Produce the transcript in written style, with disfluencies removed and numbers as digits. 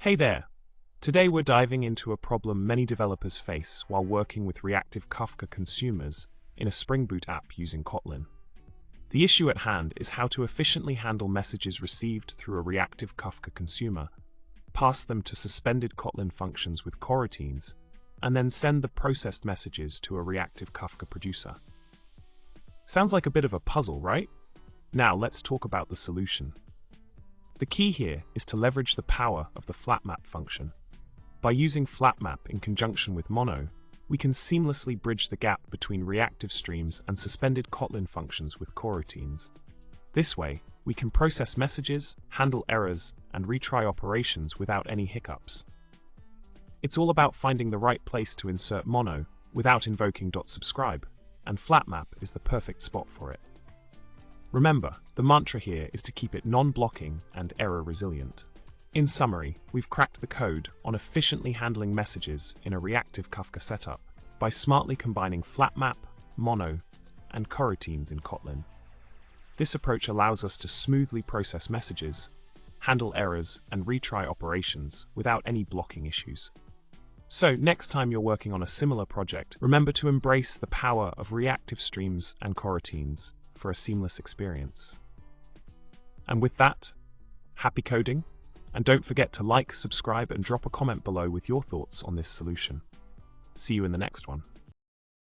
Hey there! Today we're diving into a problem many developers face while working with Reactive Kafka consumers in a Spring Boot app using Kotlin. The issue at hand is how to efficiently handle messages received through a Reactive Kafka consumer, pass them to suspended Kotlin functions with coroutines, and then send the processed messages to a Reactive Kafka producer. Sounds like a bit of a puzzle, right? Now let's talk about the solution. The key here is to leverage the power of the flatMap function. By using flatMap in conjunction with mono, we can seamlessly bridge the gap between reactive streams and suspended Kotlin functions with coroutines. This way, we can process messages, handle errors, and retry operations without any hiccups. It's all about finding the right place to insert mono without invoking .subscribe, and flatMap is the perfect spot for it. Remember, the mantra here is to keep it non-blocking and error-resilient. In summary, we've cracked the code on efficiently handling messages in a Reactive Kafka setup by smartly combining flatMap, mono, and coroutines in Kotlin. This approach allows us to smoothly process messages, handle errors, and retry operations without any blocking issues. So, next time you're working on a similar project, remember to embrace the power of reactive streams and coroutines for a seamless experience. And with that, happy coding, and don't forget to like, subscribe, and drop a comment below with your thoughts on this solution. See you in the next one.